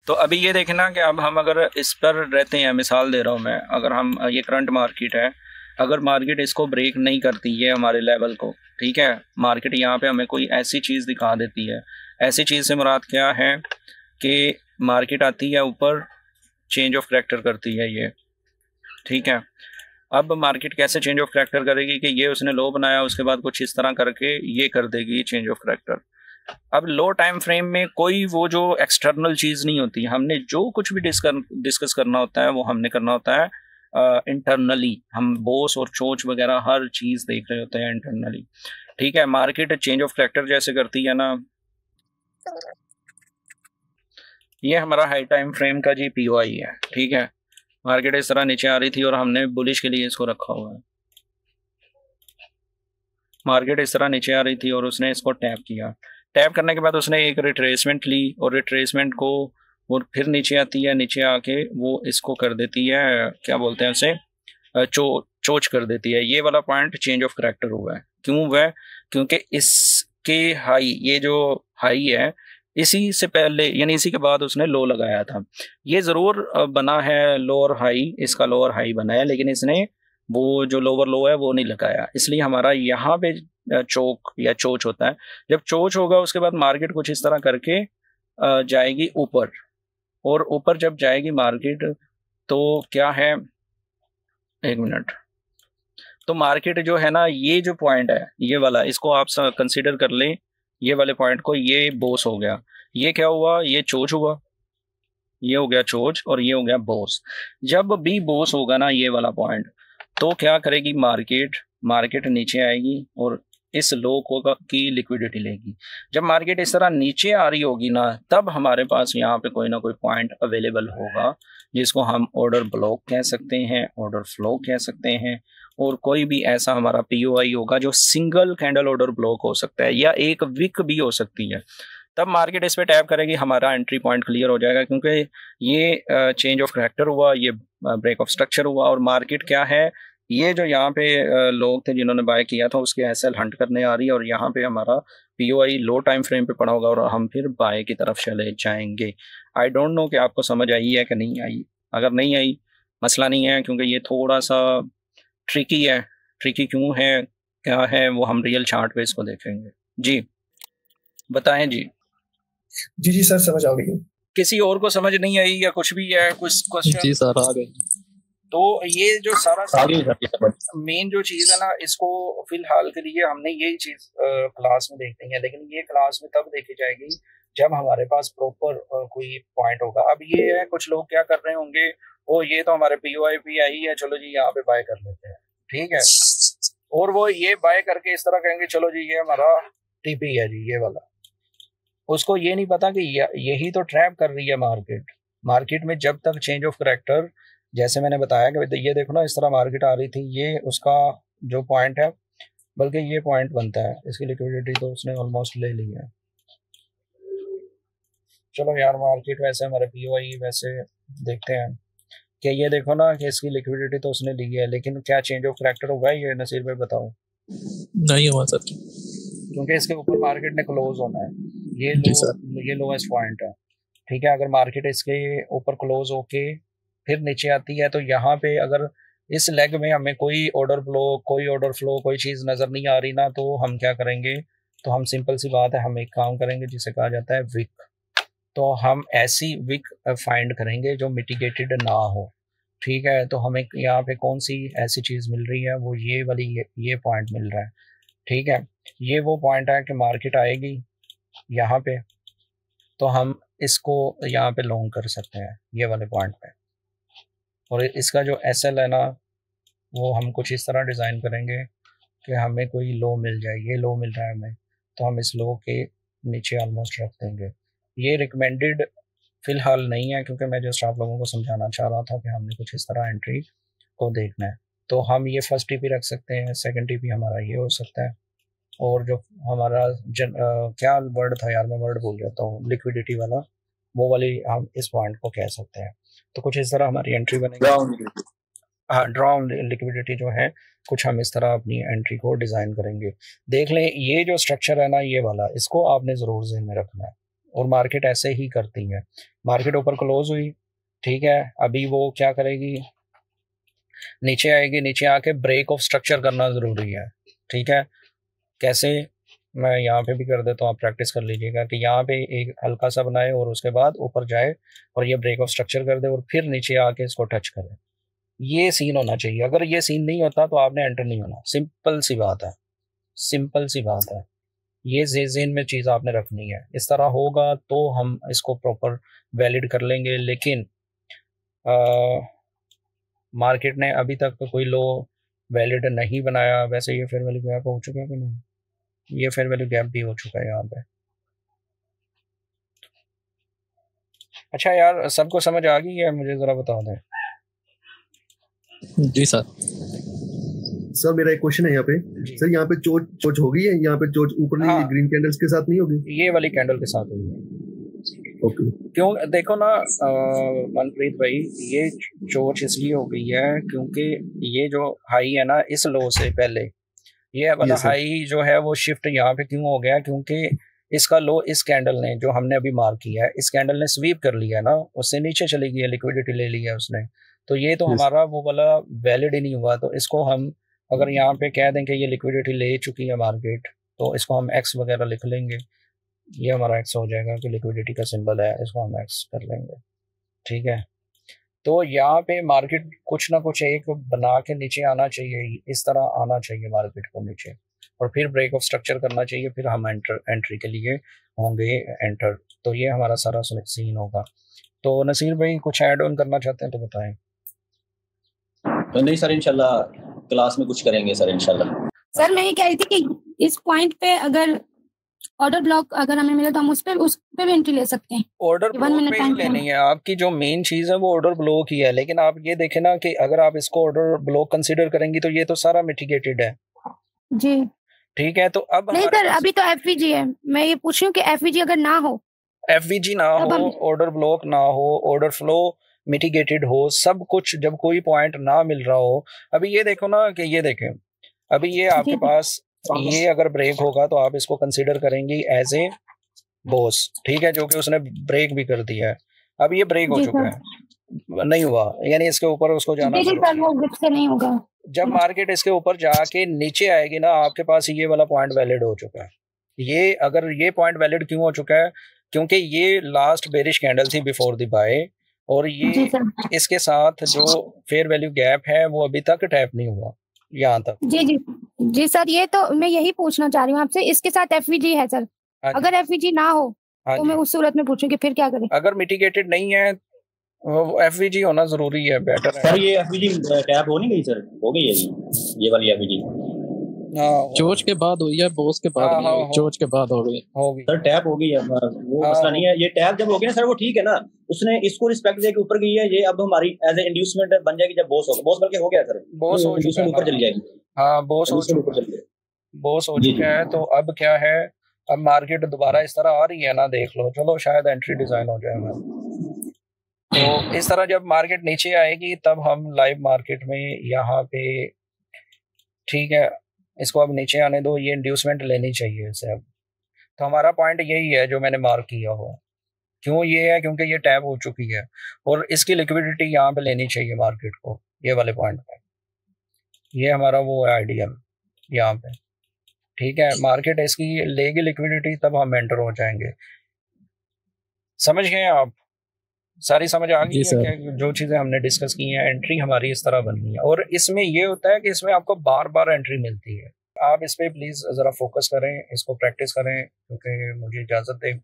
तो अभी ये देखें ना कि अब हम अगर इस पर रहते हैं, मिसाल दे रहा हूँ मैं, अगर हम ये करंट मार्केट है, अगर मार्केट इसको ब्रेक नहीं करती है हमारे लेवल को, ठीक है, मार्केट यहाँ पे हमें कोई ऐसी चीज़ दिखा देती है, ऐसी चीज़ से मुराद क्या है कि मार्केट आती है ऊपर, चेंज ऑफ करैक्टर करती है ये, ठीक है। अब मार्केट कैसे चेंज ऑफ करैक्टर करेगी कि ये उसने लो बनाया, उसके बाद कुछ इस तरह करके ये कर देगी चेंज ऑफ करैक्टर। अब लो टाइम फ्रेम में कोई वो जो एक्सटर्नल चीज़ नहीं होती, हमने जो कुछ भी डिस्कस करना होता है वो हमने करना होता है इंटरनली। हम बोस और चोच वगैरह हर चीज़ देख रहे होते हैं इंटरनली, ठीक है। मार्केट चेंज ऑफ करैक्टर जैसे करती है ना, ये हमारा हाई टाइम फ्रेम का जी पीओआई है, ठीक है। मार्केट इस तरह नीचे आ रही थी और हमने बुलिश के लिए इसको रखा हुआ है। मार्केट इस तरह नीचे आ रही थी और उसने इसको टैप किया, टैप करने के बाद उसने एक रिट्रेसमेंट ली और रिट्रेसमेंट को वो फिर नीचे आती है, नीचे आके वो इसको कर देती है, क्या बोलते हैं उसे, चोच कर देती है। ये वाला पॉइंट चेंज ऑफ करैक्टर हुआ है। क्यों हुआ है? क्योंकि इसके हाई, ये जो हाई है, इसी से पहले यानी इसी के बाद उसने लो लगाया था। ये ज़रूर बना है लोअर हाई, इसका लोअर हाई बना है, लेकिन इसने वो जो लोअर लो है वो नहीं लगाया, इसलिए हमारा यहाँ पे चोक या चोच होता है। जब चोच होगा उसके बाद मार्केट कुछ इस तरह करके जाएगी ऊपर, और ऊपर जब जाएगी मार्केट तो क्या है, एक मिनट, तो मार्केट जो है ना, ये जो पॉइंट है ये वाला, इसको आप कंसीडर कर लें, ये वाले पॉइंट को, ये बोस हो गया। ये क्या हुआ? ये चोच हुआ, ये हो गया चोच और ये हो गया बोस। जब भी बोस होगा ना ये वाला पॉइंट, तो क्या करेगी मार्केट? मार्केट नीचे आएगी और इस लो को की लिक्विडिटी लेगी। जब मार्केट इस तरह नीचे आ रही होगी ना, तब हमारे पास यहाँ पे कोई ना कोई पॉइंट अवेलेबल होगा जिसको हम ऑर्डर ब्लॉक कह सकते हैं, ऑर्डर फ्लो कह सकते हैं, और कोई भी ऐसा हमारा पीओआई होगा जो सिंगल कैंडल ऑर्डर ब्लॉक हो सकता है या एक विक भी हो सकती है। तब मार्केट इस पे टैप करेगी, हमारा एंट्री पॉइंट क्लियर हो जाएगा, क्योंकि ये चेंज ऑफ करैक्टर हुआ, ये ब्रेक ऑफ स्ट्रक्चर हुआ, और मार्केट क्या है, ये जो यहाँ पे लोग थे जिन्होंने बाय किया था उसके एसएल हंट करने आ रही है, और यहाँ पे हमारा पीओआई लो टाइम फ्रेम पे पड़ा होगा और हम फिर बाय की तरफ चले जाएंगे। आई डोंट नो कि आपको समझ आई है कि नहीं आई। अगर नहीं आई मसला नहीं है, क्योंकि ये थोड़ा सा ट्रिकी है। ट्रिकी क्यों है, क्या है, वो हम रियल चार्ट पे इसको देखेंगे। जी बताएं जी। जी जी सर, समझ आ गई। किसी और को समझ नहीं आई या कुछ भी है, कुछ क्वेश्चन? जी सर आ गई। तो ये जो सारा मेन जो चीज़ है ना, इसको फिलहाल के लिए हमने यही चीज़ क्लास में देखनी है, लेकिन ये क्लास में तब देखी जाएगी जब हमारे पास प्रॉपर कोई पॉइंट होगा। अब ये है, कुछ लोग क्या कर रहे होंगे, वो ये तो हमारे पीओआई पे आई है, चलो जी यहाँ पे बाय कर लेते हैं, ठीक है, और वो ये बाय करके इस तरह कहेंगे चलो जी ये हमारा टीपी है जी ये वाला। उसको ये नहीं पता कि यही तो ट्रैप कर रही है मार्केट। मार्केट में जब तक चेंज ऑफ करैक्टर, जैसे मैंने बताया कि ये देखो ना, इस तरह मार्केट आ रही थी, ये उसका जो पॉइंट है, बल्कि ये पॉइंट बनता है, इसकी लिक्विडिटी तो उसने ऑलमोस्ट ले ली है। चलो यार, मार्केट वैसे हमारे पीओआई वैसे देखते हैं कि ये देखो ना कि इसकी लिक्विडिटी तो उसने ली है, लेकिन क्या चेंज ऑफ करैक्टर होगा ये नसीर भाई बताओ? नहीं हुआ सर, क्योंकि इसके ऊपर मार्केट ने क्लोज होना है, ये लोएस्ट पॉइंट है, ठीक है। अगर मार्केट इसके ऊपर क्लोज होके फिर नीचे आती है, तो यहाँ पे अगर इस लेग में हमें कोई ऑर्डर फ्लो कोई चीज़ नज़र नहीं आ रही ना, तो हम क्या करेंगे? तो हम सिंपल सी बात है, हम एक काम करेंगे जिसे कहा जाता है विक। तो हम ऐसी विक फाइंड करेंगे जो मिटिगेटेड ना हो, ठीक है। तो हमें यहाँ पे कौन सी ऐसी चीज़ मिल रही है, वो ये वाली, ये पॉइंट मिल रहा है, ठीक है। ये वो पॉइंट है कि मार्केट आएगी यहाँ पे, तो हम इसको यहाँ पे लॉन्ग कर सकते हैं ये वाले पॉइंट पे, और इसका जो एसएल है ना, वो हम कुछ इस तरह डिज़ाइन करेंगे कि हमें कोई लो मिल जाए। ये लो मिल रहा है हमें, तो हम इस लो के नीचे ऑलमोस्ट रख देंगे। ये रिकमेंडेड फ़िलहाल नहीं है, क्योंकि मैं जस्ट आप लोगों को समझाना चाह रहा था कि हमने कुछ इस तरह एंट्री को देखना है। तो हम ये फर्स्ट टीपी रख सकते हैं, सेकंड टीपी हमारा ये हो सकता है, और जो हमारा क्या वर्ड था यार, मैं वर्ड भूल जाता हूँ, लिक्विडिटी वाला, वो वाली हम इस पॉइंट को कह सकते हैं। तो कुछ इस तरह हमारी एंट्री बनेगी। हाँ, ड्रॉ लिक्विडिटी जो है, कुछ हम इस तरह अपनी एंट्री को डिज़ाइन करेंगे। देख लें, ये जो स्ट्रक्चर है ना ये वाला, इसको आपने ज़रूर ज़हन में रखना है, और मार्केट ऐसे ही करती है। मार्केट ऊपर क्लोज हुई, ठीक है, अभी वो क्या करेगी, नीचे आएगी, नीचे आके ब्रेक ऑफ स्ट्रक्चर करना ज़रूरी है, ठीक है। कैसे, मैं यहाँ पे भी कर देता हूँ, आप प्रैक्टिस कर लीजिएगा कि यहाँ पे एक हल्का सा बनाए और उसके बाद ऊपर जाए और ये ब्रेक ऑफ स्ट्रक्चर कर दे और फिर नीचे आके इसको टच करे। ये सीन होना चाहिए। अगर ये सीन नहीं होता तो आपने एंटर नहीं होना। सिंपल सी बात है, सिंपल सी बात है। ये ज़हन में चीज़ आपने रखनी है। इस तरह होगा तो हम इसको प्रॉपर वैलिड कर लेंगे। लेकिन मार्केट ने अभी तक तो कोई लो वैलिड नहीं बनाया। वैसे ये फेयर वैल्यू गैप हो चुका है कि नहीं? ये फेयर वैल्यू गैप भी हो चुका है यहाँ पे। अच्छा यार, सबको समझ आ गई है? मुझे ज़रा बता दें। जी सर। सर मेरा एक क्वेश्चन है यहाँ पे। सर यहाँ पे चोच हो गई है, यहाँ पे चोच ऊपर हाँ, ग्रीन कैंडल्स के साथ नहीं होगी? ये वाली कैंडल के साथ हुई है। ओके। क्यों, देखो ना मनप्रीत भाई, ये चोच इसलिए हो गई है क्योंकि ये जो हाई है ना, इस लो से पहले ये वाला हाई जो है वो शिफ्ट यहाँ पे क्यों हो गया? क्योंकि इसका लो इस कैंडल ने, जो हमने अभी मार्क किया है, इस कैंडल ने स्वीप कर लिया ना, उससे नीचे चली गई है, लिक्विडिटी ले लिया उसने। तो ये तो हमारा वो वाला वैलिड ही नहीं हुआ। तो इसको हम अगर यहाँ पे कह दें कि ये लिक्विडिटी ले चुकी है मार्केट, तो इसको हम एक्स वगैरह लिख लेंगे। ये हमारा एक्स हो जाएगा कि लिक्विडिटी का सिंबल है, इसको हम एक्स कर लेंगे, ठीक है। तो यहाँ पे मार्केट कुछ ना कुछ एक बना के नीचे आना चाहिए, इस तरह आना चाहिए मार्केट को नीचे, और फिर ब्रेक ऑफ स्ट्रक्चर करना चाहिए, फिर हम एंट्री के लिए होंगे एंटर। तो ये हमारा सारा सीन होगा। तो नसीर भाई कुछ ऐड ऑन करना चाहते हैं तो बताएं। तो नहीं सर, इंशाल्लाह क्लास में कुछ करेंगे सर, इंशाल्लाह। सर मैं ये कह रही थी कि इस पॉइंट पे अगर ऑर्डर ब्लॉक अगर हमें मिले तो हम उस पे भी एंट्री ले सकते हैं। ऑर्डर ब्लॉक पे ही लेनी है। आपकी जो मेन चीज है वो ऑर्डर ब्लॉक ही है। लेकिन आप ये देखें ना कि अगर आप इसको ऑर्डर ब्लॉक कंसीडर करेंगी तो ये तो सारा मिटिगेटेड है जी, ठीक है। तो अब नहीं सर, अभी तो एफवीजी है। मैं ये पूछ रही हूँ कि एफवीजी अगर ना हो, एफवीजी ना हो, ऑर्डर ब्लॉक ना हो, ऑर्डर फ्लो मिटिगेटेड हो, सब कुछ, जब कोई पॉइंट ना मिल रहा हो। अभी ये देखो ना कि ये देखें, अभी ये आपके पास ये अगर ब्रेक होगा तो आप इसको कंसीडर करेंगे एज ए बॉस, ठीक है, जो कि उसने ब्रेक भी कर दिया है। अब ये ब्रेक हो चुका है, नहीं हुआ, यानी इसके ऊपर उसको जाना नहीं होगा। जब मार्केट इसके ऊपर जाके नीचे आएगी ना, आपके पास ये वाला पॉइंट वैलिड हो चुका है। ये अगर ये पॉइंट वैलिड क्यों हो चुका है? क्योंकि ये लास्ट बेरिश कैंडल थी बिफोर द बाय, और ये इसके साथ जो फेयर वैल्यू गैप है वो अभी तक टैप नहीं हुआ यहाँ तक। जी जी जी सर, ये तो मैं यही पूछना चाह रही हूँ आपसे। इसके साथ एफवीजी है सर, अगर एफवीजी ना हो तो मैं उस सूरत में पूछूं कि फिर क्या करें? अगर मिटिगेटेड नहीं है, एफवीजी होना जरूरी है, बेटर है। सर ये एफवीजी टैप हो नहीं गई सर? हो गई है ये वाली एफवीजी। चोच के बाद हुई है, बॉस के बाद नहीं हुई, चोच के बाद हो गई सर, टैप हो गई है, वो मसला नहीं है। ये टैप जब हो गया सर वो ठीक है ना, उसने इसको रिस्पेक्ट देके ऊपर गई है, ये अब हमारी एज ए इंड्यूसमेंट बन जाएगी जब बॉस होगा। बॉस बल्कि हो गया सर, बॉस हो चुका है, ऊपर चली जाएगी। हाँ बॉस हो चुका है, बॉस हो चुका है। तो अब क्या है, अब मार्केट दोबारा इस तरह आ रही है ना, देख लो, चलो शायद एंट्री डिजाइन हो जाएगा। तो इस तरह जब मार्केट नीचे आएगी तब हम लाइव मार्केट में यहाँ पे, ठीक है, इसको अब नीचे आने दो, ये इंड्यूसमेंट लेनी चाहिए इसे अब। तो हमारा पॉइंट यही है जो मैंने मार्क किया हुआ। क्यों ये है? क्योंकि ये टैप हो चुकी है और इसकी लिक्विडिटी यहाँ पे लेनी चाहिए मार्केट को, ये वाले पॉइंट पे। ये हमारा वो है आइडियल यहाँ पे, ठीक है। मार्केट इसकी लेगी लिक्विडिटी, तब हम एंटर हो जाएंगे। समझ गए आप? सारी समझ आ गई है कि जो चीज़ें हमने डिस्कस की हैं, एंट्री हमारी इस तरह बननी है। और इसमें ये होता है कि इसमें आपको बार बार एंट्री मिलती है। आप इस पर प्लीज़ ज़रा फोकस करें, इसको प्रैक्टिस करें, क्योंकि मुझे इजाज़त दें।